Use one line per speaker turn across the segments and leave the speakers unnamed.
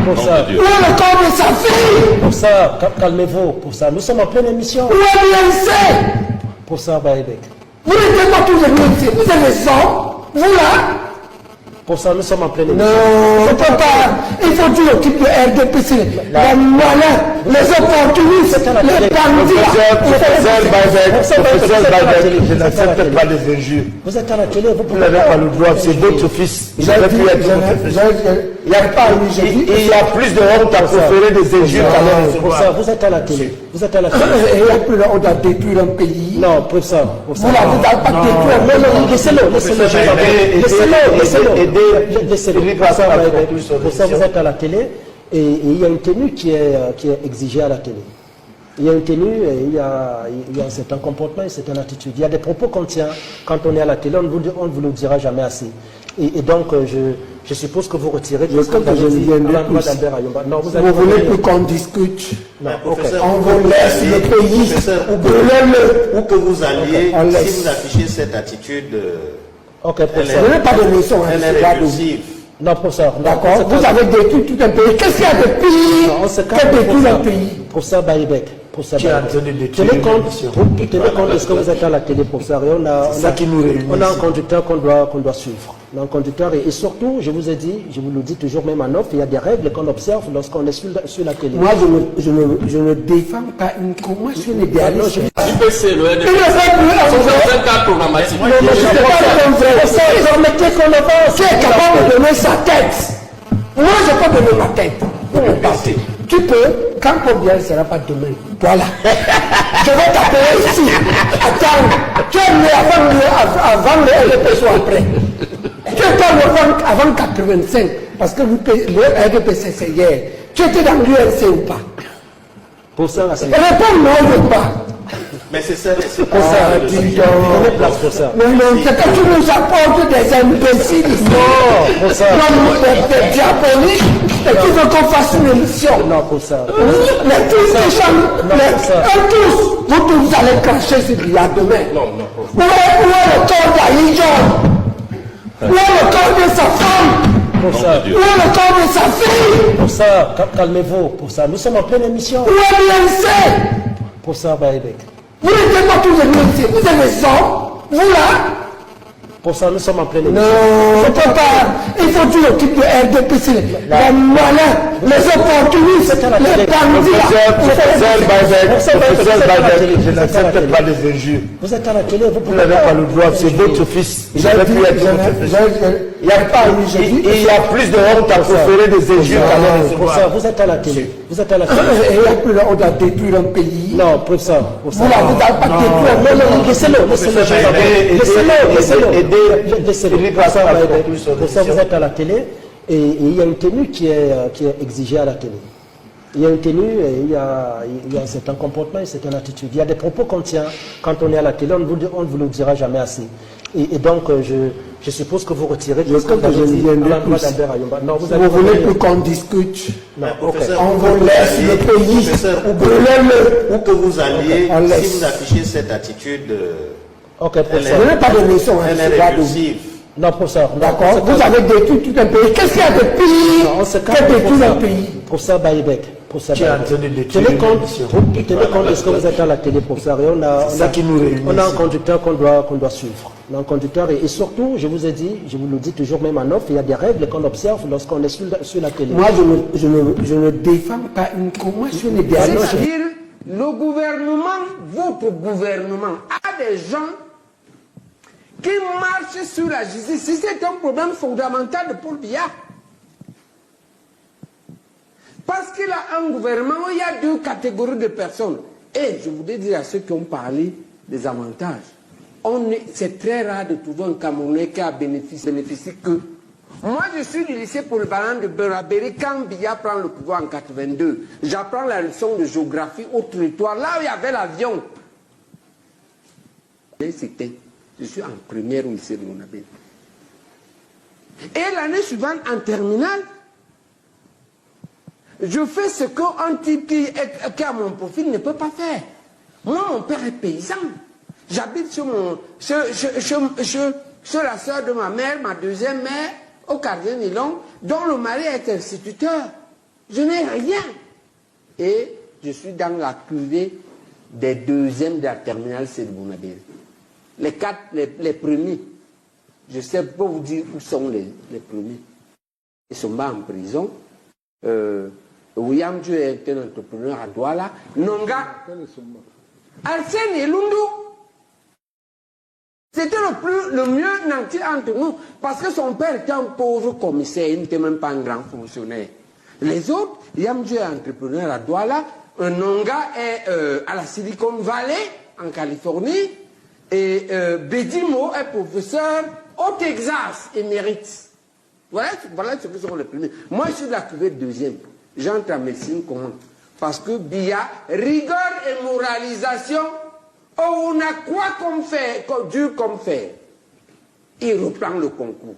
Pour ça.
Où est le corps de sa fille?
Pour ça, calmez-vous. Pour ça, nous sommes en pleine émission.
Où est l'INC?
Pour ça, Baïbek.
Vous n'êtes pas tous les ici. Vous êtes les hommes. Vous là?
Pour ça, nous sommes en pleine émission.
Non, on ne peut pas. Il faut dire au type de RDPC. Les malins, les opportunistes, les bandits.
Professeur Baïbek, je n'accepte pas les injures.
Vous êtes à la télé,
Vous n'avez pas le droit, c'est votre fils. Il n'y a plus de honte à proférer des injures qu'à leur
Pour ça, vous êtes à la télé. Vous êtes à la télé.
Il n'y a plus de honte à détruire un pays.
Non, pour ça. Pour ça.
Vous n'avez pas détruire.
Non, laissez-le. Pour ça, vous êtes à la télé et il y a une tenue qui est exigée à la télé. Il y a une tenue, il y a un certain comportement, une certaine attitude. Il y a des propos qu'on tient quand on est à la télé, on ne vous le dira jamais assez. Et donc, je suppose que vous retirez de ce que vous avez dit.
Non, vous voulez plus qu'on discute.
Non, professeur,
on vous laisse le pays.
Où que vous alliez, si vous affichez cette attitude,
ok, pour ça.
Je n'ai pas de leçon.
Elle est répulsive.
Non, pour ça.
D'accord. Vous avez détruit tout un pays. Qu'est-ce qu'il y a de pire que détruire un pays?
Pour ça, Baïbek. Pour ça,
Tu es en train de détruire
tenez compte de ce que vous êtes à la télé pour ça. On a un conducteur qu'on doit suivre. On a un conducteur et surtout, je vous ai dit, je vous le dis toujours même en off, il y a des règles qu'on observe lorsqu'on est sur la télé.
Moi, je ne défends pas une moi je suis un idéaliste.
IPC, le NFS.
C'est
un cas programmatique.
Permettez qu'on avance. Qui est capable de donner sa tête? Moi, je peux donner ma tête. Pour me passer. Tu peux, quand on vient, ce ne sera pas demain. Voilà. Je vais t'appeler ici. Attends, tu es né avant le RDP soit après. Tu étais avant 85, parce que le RDP c'est hier. Tu étais dans l'UNC ou pas?
Pour ça, c'est...
Réponds non ou pas.
Mais c'est ça, c'est
pour ça. Pour ça.
Mais c'est que tu nous apportes des imbéciles.
Non, pour ça.
Des diaboliques. Et tu veux qu'on fasse une émission.
Non, pour ça.
Mais tous ces gens, tous, vous allez cracher ce billet demain.
Non.
Où est le corps d'Aïdjon? Où est le corps de sa femme?
Pour ça.
Où est le corps de sa fille?
Pour ça, calmez-vous. Pour ça, nous sommes en pleine émission.
Où est l'INC?
Pour ça, Baïbek.
Vous n'êtes pas tous les ici. Vous êtes les hommes. Vous là?
Pour ça, nous sommes en pleine émission.
Non, on ne peut pas. Il faut dire au type de RDPC. Les malins, les opportunistes, les bandits.
Professeur Baïbek, je n'accepte pas les injures.
Vous êtes à la télé, vous
n'avez pas le droit, c'est votre fils. Il n'y a plus de honte à proférer des injures qu'à leur
Pour ça, vous êtes à la télé. Vous êtes à la télé.
Il n'y a plus de honte à détruire un pays.
Non, pour ça.
Vous n'avez pas détruire.
Laissez-le. Pour ça, vous êtes à la télé et il y a une tenue qui est exigée à la télé. Il y a une tenue, et il y a un certain comportement, une certaine attitude. Il y a des propos qu'on tient quand on est à la télé, on ne vous le dira jamais assez. Et donc, je suppose que vous retirez de ce que vous avez dit.
Non, vous voulez plus qu'on discute.
Non, professeur,
on vous laisse le pays.
Professeur, où que vous alliez, si vous affichez cette attitude,
ok, pour ça.
Je n'ai pas de leçon.
Elle est répulsive.
Non, pour ça.
D'accord. Vous avez détruit tout un pays. Qu'est-ce qu'il y a de pire que détruire un pays?
Pour ça, Baïbek. Pour ça,
tu es en train de détruire
tenez compte de ce que vous êtes à la télé pour ça. On a un conducteur qu'on doit suivre. On a un conducteur et surtout, je vous ai dit, je vous le dis toujours même en off, il y a des règles qu'on observe lorsqu'on est sur la télé.
Moi, je ne défends pas une moi, je suis une idéaliste.
C'est-à-dire, le gouvernement, votre gouvernement, a des gens qui marchent sur la justice. Si c'est un problème fondamental de Paul Biya. Parce qu'il a un gouvernement où il y a deux catégories de personnes. Et je voudrais dire à ceux qui ont parlé des avantages, c'est très rare de trouver un Camerounais qui a bénéficié que. Moi, je suis du lycée polyvalent de Beraberi quand Biya prend le pouvoir en 82. J'apprends la leçon de géographie au territoire, là où il y avait l'avion. C'était, je suis en première au lycée de Monabé. Et l'année suivante, en terminale, je fais ce qu'un type qui a mon profil ne peut pas faire. Moi, mon père est paysan. J'habite sur la soeur de ma mère, ma deuxième mère, au quartier Nilon, dont le mari est instituteur. Je n'ai rien. Et je suis dans la cuvée des deuxièmes de la terminale Cédibonabé. Les quatre, les premiers. Je sais pas vous dire où sont les premiers. Ils sont pas en prison. William Dieu est un entrepreneur à Douala. Nonga. Arsène et Lundu. C'était le mieux nanti entre nous. Parce que son père était un pauvre commissaire. Il n'était même pas un grand fonctionnaire. Les autres, William Dieu est entrepreneur à Douala. Nonga est à la Silicon Valley, en Californie. Et Bedimo est professeur au Texas, émérite. Voilà ce que sont les premiers. Moi, je suis de la cuvée deuxième. J'entre en médecine comment? Parce que BIA, rigueur et moralisation, oh, on a quoi comme faire, dur comme faire. Il reprend le concours.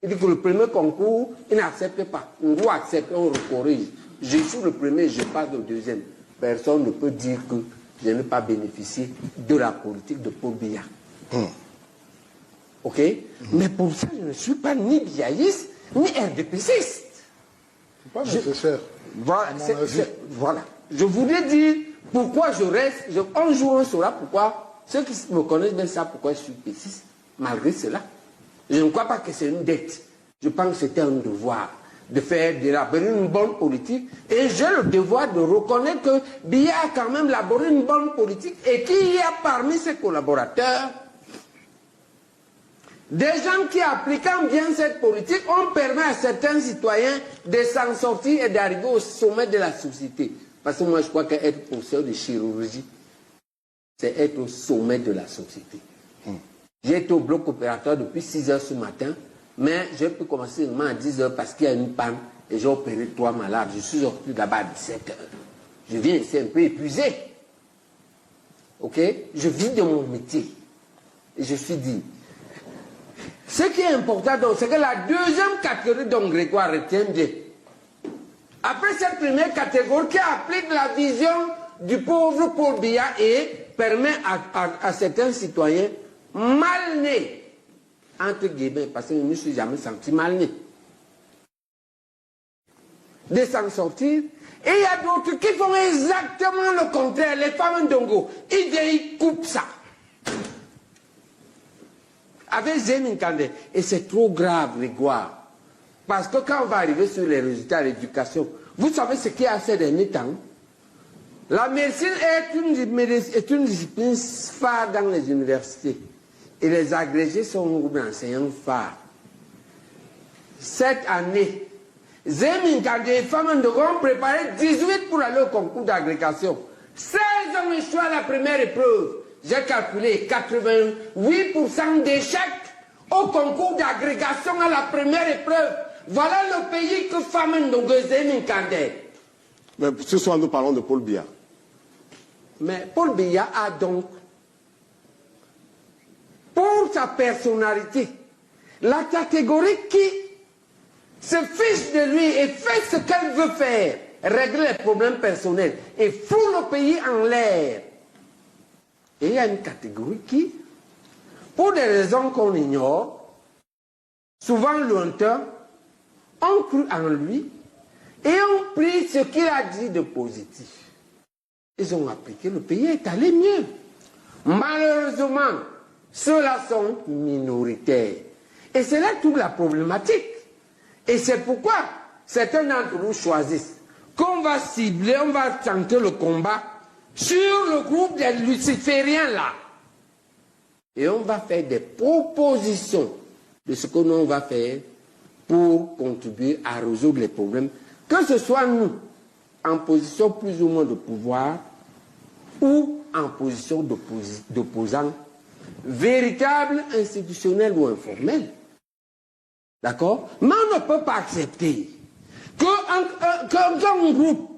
Il dit que le premier concours, il n'accepte pas. On doit accepter, on corrige. J'échoue le premier, je passe au deuxième. Personne ne peut dire que je n'ai pas bénéficié de la politique de Paul Biya. Ok? Mais pour ça, je ne suis pas ni biaïste, ni RDPCiste.
C'est pas nécessaire.
Voilà. Je voudrais dire pourquoi je reste. Un jour, on saura pourquoi. Ceux qui me connaissent bien savent pourquoi je suis péciste. Malgré cela. Je ne crois pas que c'est une dette. Je pense que c'était un devoir de faire d'élaborer une bonne politique. Et j'ai le devoir de reconnaître que Biya a quand même élaboré une bonne politique et qu'il y a parmi ses collaborateurs des gens qui, appliquant bien cette politique, ont permis à certains citoyens de s'en sortir et d'arriver au sommet de la société. Parce que moi, je crois qu'être professeur de chirurgie, c'est être au sommet de la société. J'ai été au bloc opératoire depuis 6 heures ce matin, mais j'ai pu commencer seulement à 10 heures parce qu'il y a une panne et j'ai opéré 3 malades. Je suis sorti là-bas à 17 heures. Je viens ici un peu épuisé. Ok? Je vis de mon métier. Et je suis dit, ce qui est important, c'est que la deuxième catégorie dont Grégoire retient bien. Après cette première catégorie qui applique la vision du pauvre Paul Biya et permet à certains citoyens mal nés, entre guillemets, parce que je ne me suis jamais senti mal né, de s'en sortir. Et il y a d'autres qui font exactement le contraire. Les femmes Ndongo, ils coupent ça. Avec Zémin Kandé. Et c'est trop grave, Grégoire. Parce que quand on va arriver sur les résultats de l'éducation, vous savez ce qu'il y a ces derniers temps? La médecine est une discipline phare dans les universités. Et les agrégés sont un groupe d'enseignants phares. Cette année, Zémin Kandé et femmes de ont préparé 18 pour aller au concours d'agrégation. 16 ont échoué à la première épreuve. J'ai calculé 88% d'échecs au concours d'agrégation à la première épreuve. Voilà le pays que Famen Zémin Kandé.
Mais ce soir, nous parlons de Paul Biya.
Mais Paul Biya a donc, pour sa personnalité, la catégorie qui se fiche de lui et fait ce qu'elle veut faire, régler les problèmes personnels et fout le pays en l'air. Et il y a une catégorie qui, pour des raisons qu'on ignore, souvent lointaines, ont cru en lui et ont pris ce qu'il a dit de positif. Ils ont appliqué, le pays est allé mieux. Malheureusement, ceux-là sont minoritaires. Et c'est là toute la problématique. Et c'est pourquoi certains d'entre nous choisissent qu'on va cibler, on va tenter le combat sur le groupe des lucifériens là. Et on va faire des propositions de ce que nous va faire pour contribuer à résoudre les problèmes, que ce soit nous, en position plus ou moins de pouvoir, ou en position d'opposants, véritables, institutionnels ou informels. D'accord? Mais on ne peut pas accepter qu'un groupe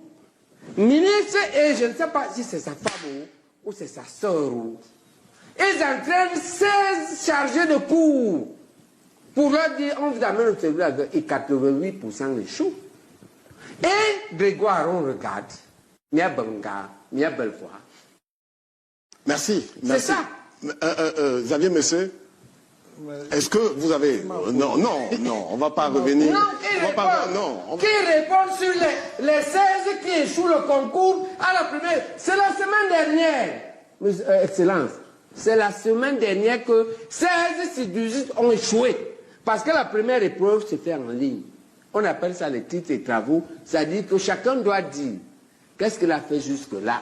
ministre, et je ne sais pas si c'est sa femme ou c'est sa soeur, ils entraînent 16 chargés de cours pour leur dire on vous amène au service et 88% les choux. Et Grégoire, on regarde, Mia Banga, Mia Belfoy.
Merci.
C'est ça.
Xavier Messé,
Est-ce que vous avez... Non, on ne va pas revenir.
Qui répond sur les 16 qui échouent le concours à la première? C'est la semaine dernière, Excellence. C'est la semaine dernière que 16 sur 18 ont échoué. Parce que la première épreuve se fait en ligne. On appelle ça les titres et travaux. C'est-à-dire que chacun doit dire qu'est-ce qu'il a fait jusque-là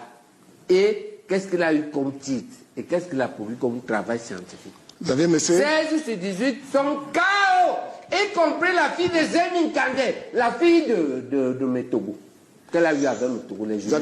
et qu'est-ce qu'il a eu comme titre et qu'est-ce qu'il a produit comme travail scientifique.
Vous avez, monsieur?
16 sur 18 sont KO, y compris la fille de Zémin Kandé, la fille de Métogo, qu'elle a eu avec Métogo les jours.